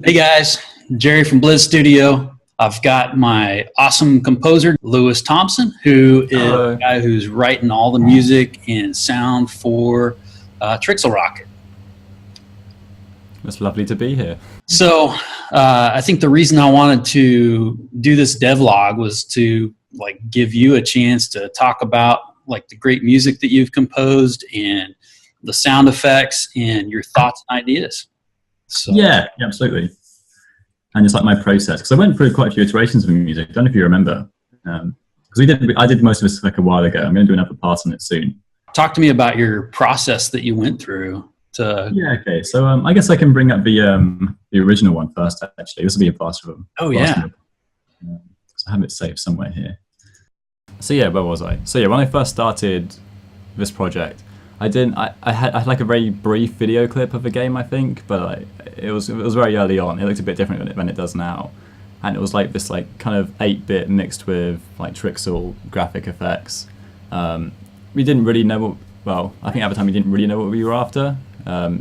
Hey guys, Jerry from Bliz Studio. I've got my awesome composer, Lewis Thompson, who is the guy who's writing all the music and sound for Trixel Rocket. It's lovely to be here. So I think the reason I wanted to do this devlog was to give you a chance to talk about the great music that you've composed and the sound effects and your thoughts and ideas. So, yeah, absolutely. And just my process, because I went through quite a few iterations of music. I don't know if you remember, because I did most of this a while ago. I'm going to do another part on it soon. Talk to me about your process that you went through. Yeah, okay. So I guess I can bring up the original one first. Actually, this will be a part of them. Oh yeah. I have it saved somewhere here. So yeah, where was I? So yeah, when I first started this project, I had a very brief video clip of the game, I think, but it was very early on. It looked a bit different than it does now, and it was this kind of 8-bit mixed with Trixel graphic effects. We didn't really know I think at the time we didn't really know what we were after.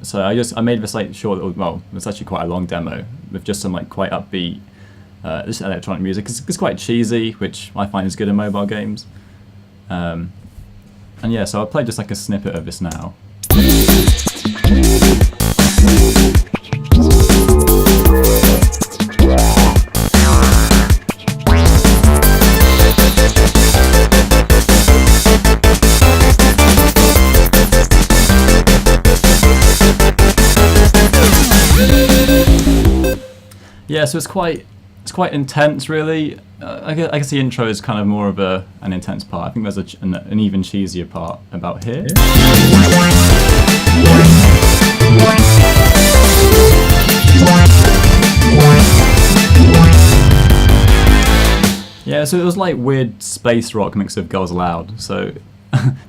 So I made this short. It was actually quite a long demo with just some quite upbeat this electronic music. It's quite cheesy, which I find is good in mobile games. And yeah, so I'll play just a snippet of this now. Yeah, so it's quite intense, really. I guess the intro is kind of more of an intense part. I think there's an even cheesier part about here. Yeah, so it was weird space rock mixed with Girls Aloud. So,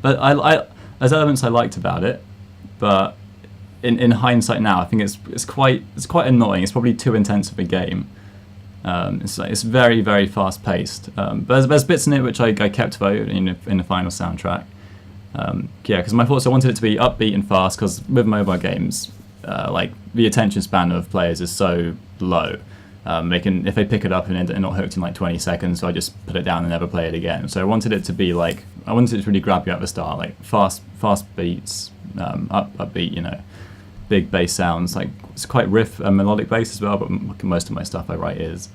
but there's elements I liked about it, but in hindsight now, I think it's quite annoying. It's probably too intense of a game. It's very, very fast paced. But there's bits in it which I kept though in the final soundtrack. Yeah, because my thoughts, I wanted it to be upbeat and fast, because with mobile games, the attention span of players is so low. If they pick it up and they're not hooked in 20 seconds, so I just put it down and never play it again. So I wanted it to be I wanted it to really grab you at the start, fast beats, upbeat, big bass sounds. It's quite riff and melodic bass as well, but most of my stuff I write is.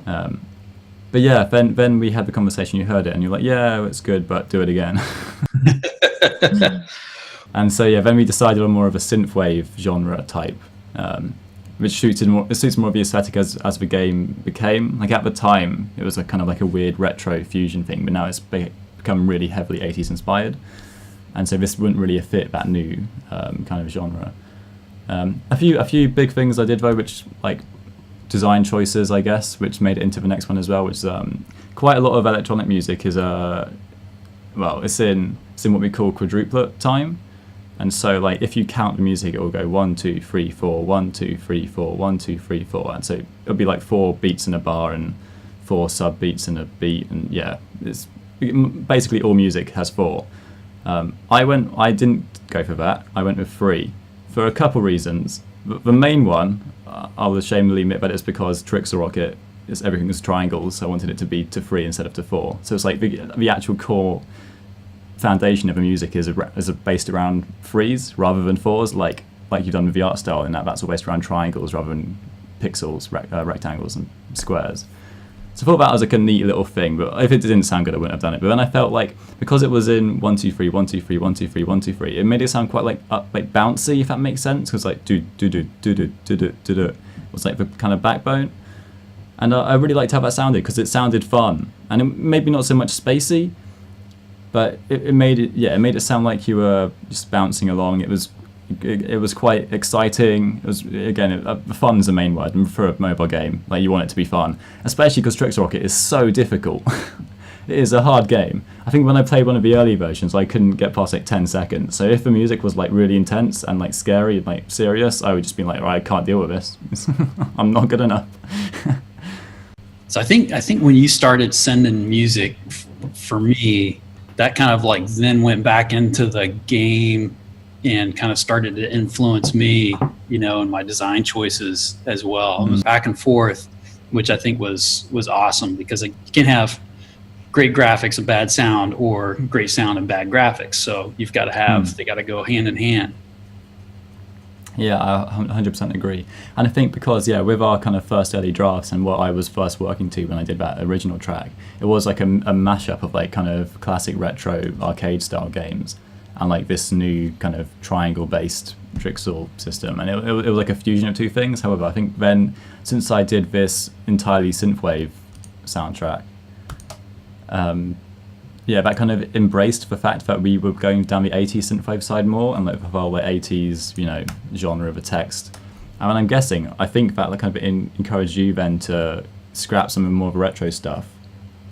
But yeah, then we had the conversation. You heard it, and you're like, "Yeah, it's good, but do it again." And so yeah, then we decided on more of a synthwave genre type, which suits more of the aesthetic as the game became. At the time, it was kind of a weird retro fusion thing, but now it's become really heavily 80s inspired, and so this wouldn't really fit that new kind of genre. A few big things I did though, which design choices, I guess, which made it into the next one as well, which quite a lot of electronic music is it's in what we call quadruplet time, and so if you count the music, it will go 1 2 3 4 1 2 3 4 1 2 3 4, and so it'll be 4 beats in a bar and 4 sub beats in a beat, and yeah, it's basically all music has 4. I didn't go for that. I went with 3. For a couple reasons. The main one, I'll ashamedly admit, that it's because Trixel Rocket everything is triangles, so I wanted it to be to 3 instead of to 4. So it's the actual core foundation of the music is based around 3s rather than 4s, like you've done with the art style, in that's all based around triangles rather than pixels, rectangles and squares. So I thought that was a neat little thing, but if it didn't sound good, I wouldn't have done it. But then I felt because it was in 1 2 3 1 2 3 1 2 3 1 2 3, it made it sound quite bouncy, if that makes sense. Because do do do do do do do do do was the kind of backbone, and I really liked how that sounded, because it sounded fun, and it maybe not so much spacey, but it made it sound like you were just bouncing along. It was quite exciting. It was, again, fun is the main word, and for a mobile game, you want it to be fun, especially because Trixel Rocket is so difficult. It is a hard game. I think when I played one of the early versions, I couldn't get past 10 seconds. So if the music was really intense and scary and serious, I would just be right, I can't deal with this. I'm not good enough. So I think when you started sending music, for me, that kind of then went back into the game and kind of started to influence me, you know, in my design choices as well. It was back and forth, which I think was awesome, because you can have great graphics and bad sound, or great sound and bad graphics. So you've got to have, they got to go hand in hand. Yeah, I 100% agree. And I think because, with our kind of first early drafts and what I was first working to when I did that original track, it was like a mashup of like kind of classic retro arcade style games and like this new kind of triangle based Trixel system. And it was like a fusion of two things. However, I think then, since I did this entirely synthwave soundtrack, that kind of embraced the fact that we were going down the 80s synthwave side more, and like the whole like 80s, you know, genre of a text. And I'm guessing, I think that like kind of encouraged you then to scrap some more of the retro stuff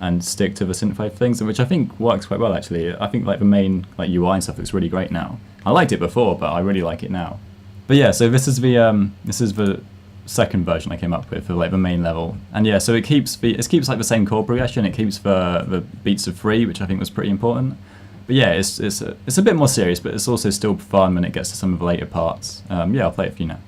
and stick to the synthwave things, which I think works quite well actually. I think like the main like UI and stuff looks really great now. I liked it before, but I really like it now. But yeah, so this is the second version I came up with for like the main level, and so it keeps like the same chord progression. It keeps the beats of 3, which I think was pretty important. But yeah, it's a bit more serious, but it's also still fun when it gets to some of the later parts. I'll play it for you now.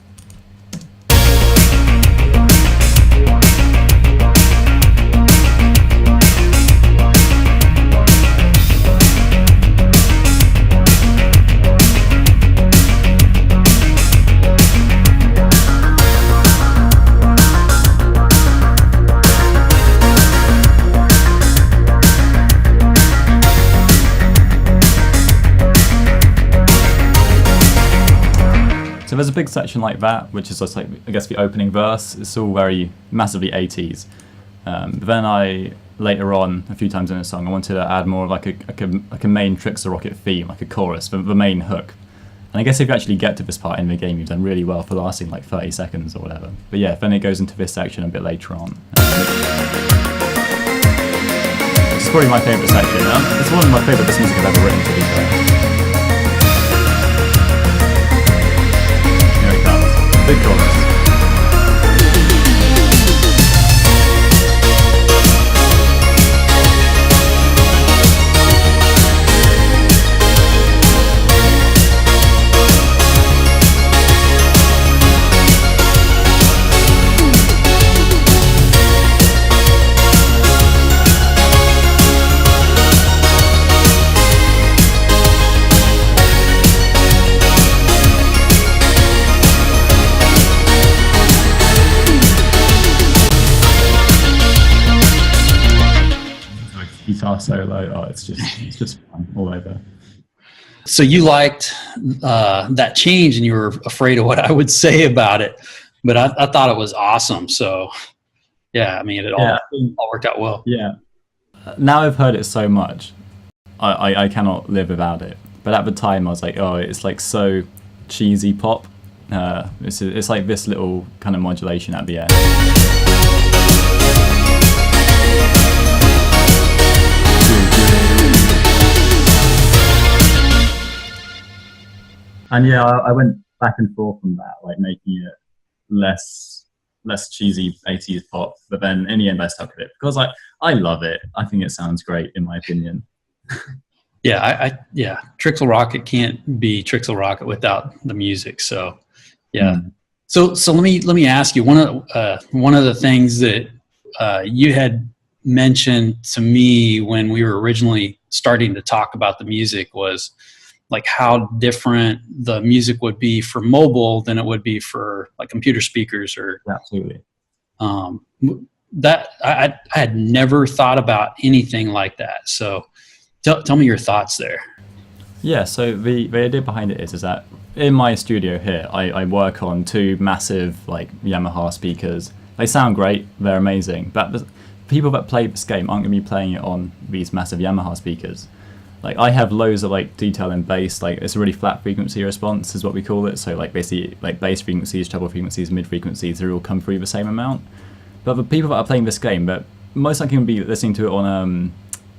So there's a big section like that, which is just like, I guess, the opening verse. It's all very massively 80s. But then I, later on, a few times in the song, I wanted to add more of like a main Trixel Rocket theme, like a chorus, the main hook. And I guess if you actually get to this part in the game, you've done really well for lasting like 30 seconds or whatever. But yeah, then it goes into this section a bit later on. It's probably my favourite section. It's one of my favourite bits of music I've ever written, to be fair. Big chorus. Guitar solo, it's just fun all over. So you liked that change, and you were afraid of what I would say about it, but I thought it was awesome. So yeah, I mean, it all worked out well. Yeah. Now I've heard it so much, I cannot live without it. But at the time I was like, oh, it's like so cheesy pop. It's like this little kind of modulation at the end. And yeah, I went back and forth on that, like making it less cheesy 80s pop. But then in the end, I stuck with it because I love it. I think it sounds great, in my opinion. Yeah, Trixel Rocket can't be Trixel Rocket without the music. So yeah. So let me ask you, one of the things that you had mentioned to me when we were originally starting to talk about the music was like how different the music would be for mobile than it would be for like computer speakers or absolutely. That I had never thought about anything like that. So tell me your thoughts there. Yeah, so the idea behind it is that in my studio here, I work on 2 massive like Yamaha speakers. They sound great, they're amazing, but the people that play this game aren't going to be playing it on these massive Yamaha speakers. Like I have loads of like detail in bass, like it's a really flat frequency response is what we call it. So like basically like bass frequencies, treble frequencies, mid frequencies, they all come through the same amount. But the people that are playing this game, but most likely will be listening to it on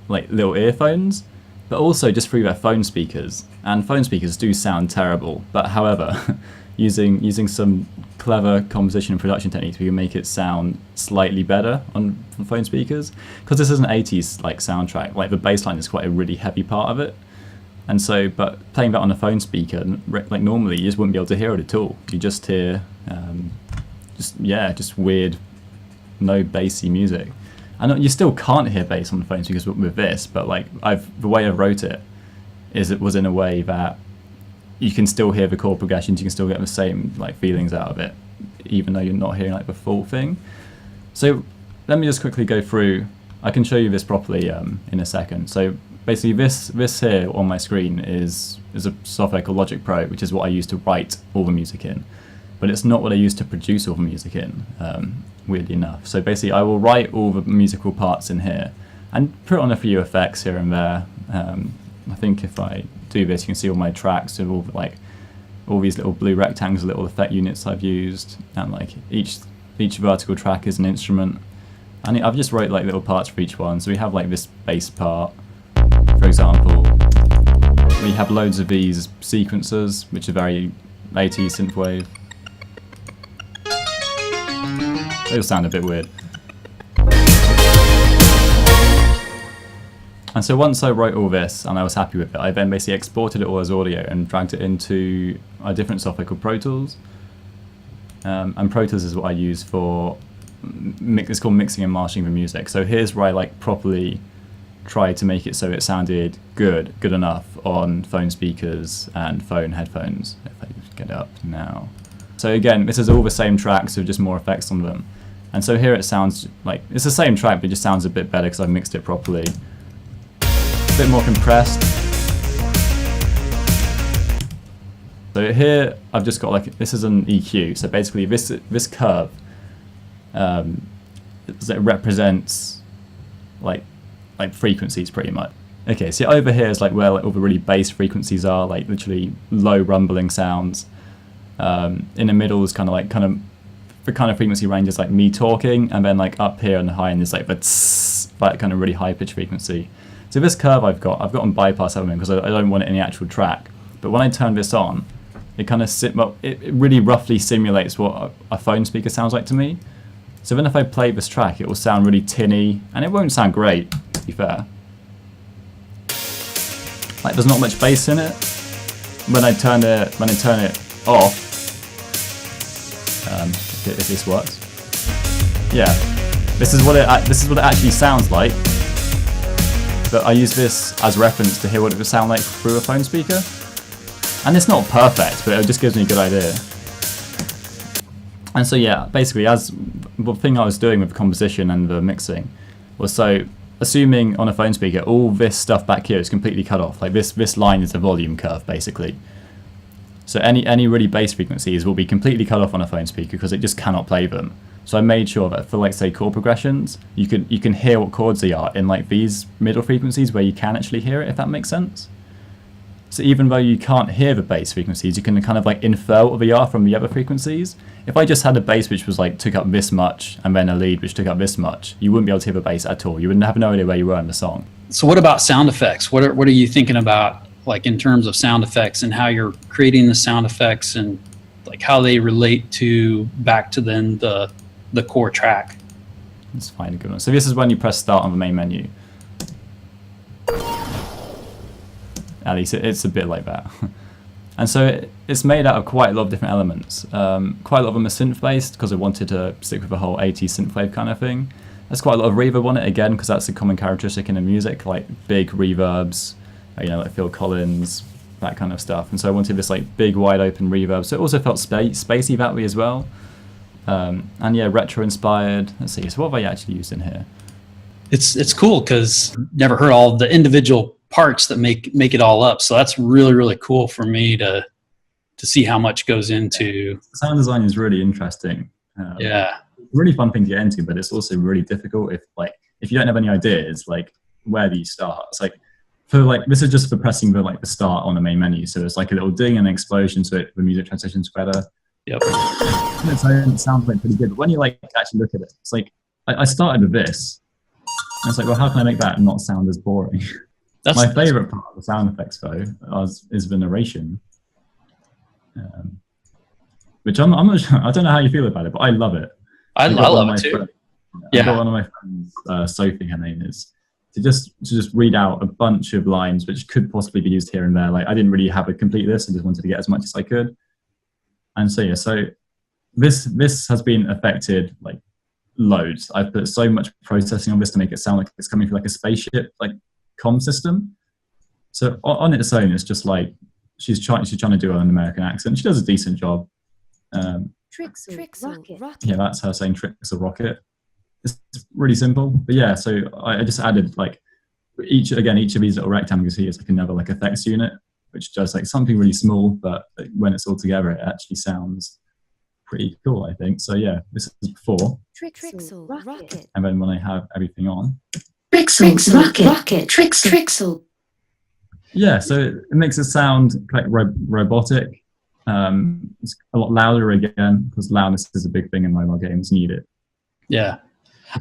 like little earphones, but also just through their phone speakers. And phone speakers do sound terrible, but however, using some clever composition and production techniques, we can make it sound slightly better on phone speakers. Because this is an 80s like soundtrack, like the bass line is quite a really heavy part of it. And so, but playing that on a phone speaker, like normally you just wouldn't be able to hear it at all. You just hear, just weird, no bassy music. And you still can't hear bass on the phone speakers with this, but like the way I wrote it was in a way that you can still hear the chord progressions, you can still get the same like feelings out of it, even though you're not hearing like the full thing. So let me just quickly go through. I can show you this properly in a second. So basically this here on my screen is a software called Logic Pro, which is what I use to write all the music in. But it's not what I use to produce all the music in, weirdly enough. So basically I will write all the musical parts in here and put on a few effects here and there. I think if I do this, you can see all my tracks with all these little blue rectangles, little effect units I've used, and like each vertical track is an instrument. And I've just wrote like little parts for each one. So we have like this bass part, for example. We have loads of these sequencers, which are very 80s synthwave. They all sound a bit weird. And so once I wrote all this and I was happy with it, I then basically exported it all as audio and dragged it into a different software called Pro Tools. And Pro Tools is what I use for it's called mixing and mastering the music. So here's where I like properly try to make it so it sounded good enough on phone speakers and phone headphones. If I get it up now. So again, this is all the same tracks with just more effects on them. And so here it sounds like it's the same track, but it just sounds a bit better because I've mixed it properly. A bit more compressed. So here I've just got like, this is an EQ. So basically this curve it represents like frequencies pretty much. Okay, so over here is like where like all the really bass frequencies are, like literally low rumbling sounds. In the middle is kind of the kind of frequency range is like me talking, and then like up here on the high end is like the tss, that kind of really high pitch frequency. So this curve I've got on bypass element because I don't want it in the actual track. But when I turn this on, it kind of it really roughly simulates what a phone speaker sounds like to me. So then if I play this track, it will sound really tinny, and it won't sound great, to be fair. Like there's not much bass in it. When I turn it off, if this works, yeah, this is what it actually sounds like. But I use this as reference to hear what it would sound like through a phone speaker, and it's not perfect, but it just gives me a good idea. And so yeah, basically, as the thing I was doing with the composition and the mixing was, so assuming on a phone speaker all this stuff back here is completely cut off, like this line is the volume curve basically. So any really bass frequencies will be completely cut off on a phone speaker because it just cannot play them. So I made sure that for like say chord progressions, you can hear what chords they are in like these middle frequencies where you can actually hear it, if that makes sense. So even though you can't hear the bass frequencies, you can kind of like infer what they are from the other frequencies. If I just had a bass which was like took up this much and then a lead which took up this much, you wouldn't be able to hear the bass at all. You wouldn't have no idea where you were in the song. So what about sound effects? What are you thinking about, like in terms of sound effects and how you're creating the sound effects and like how they relate to back to then the core track? Let's find a good one. So this is when you press start on the main menu. At least it's a bit like that. And so it's made out of quite a lot of different elements. Quite a lot of them are synth based because I wanted to stick with the whole 80s synthwave kind of thing. There's quite a lot of reverb on it again because that's a common characteristic in the music, like big reverbs, like Phil Collins, that kind of stuff. And so I wanted this like big wide open reverb. So it also felt spacey that way as well. And yeah, retro inspired. Let's see, so what have I actually used in here? It's cool because never heard all the individual parts that make it all up. So that's really, really cool for me to see how much goes into. Sound design is really interesting. Yeah. Really fun thing to get into, but it's also really difficult if you don't have any ideas, like where do you start? It's like this is just for pressing the start on the main menu. So it's like a little ding and an explosion so the music transitions better. Yep. It sounds like pretty good, but when you like actually look at it, it's like I started with this. And it's like, well, how can I make that not sound as boring? My favorite part of the sound effects though is the narration, which I'm not sure. I don't know how you feel about it, but I love it. I love it too. I've got one of my friends, Sophie, her name is. to just read out a bunch of lines which could possibly be used here and there. Like I didn't really have a complete list. I just wanted to get as much as I could. And so yeah, so this has been affected like loads. I've put so much processing on this to make it sound like it's coming from like a spaceship like comm system. So on its own, it's just like she's trying to do an American accent. She does a decent job. Trixel Rocket. Yeah, that's her saying Trixel Rocket. It's really simple, but yeah. So I just added like each of these little rectangles here is like another like effects unit, which does like something really small, but when it's all together, it actually sounds pretty cool, I think. So yeah, this is before. Trixel Rocket. And then when I have everything on. Trixel Rocket. Trixel. Yeah, so it makes it sound like robotic. It's a lot louder again, because loudness is a big thing in mobile games. Need it. Yeah.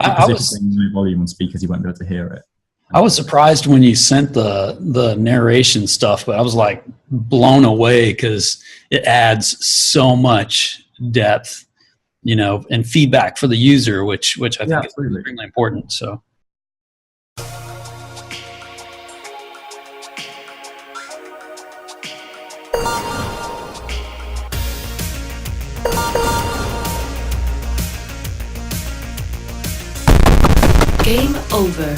I was volume on speakers, you won't be able to hear it. I was surprised when you sent the narration stuff, but I was like blown away because it adds so much depth, you know, and feedback for the user, which I think is extremely important. So. Game over.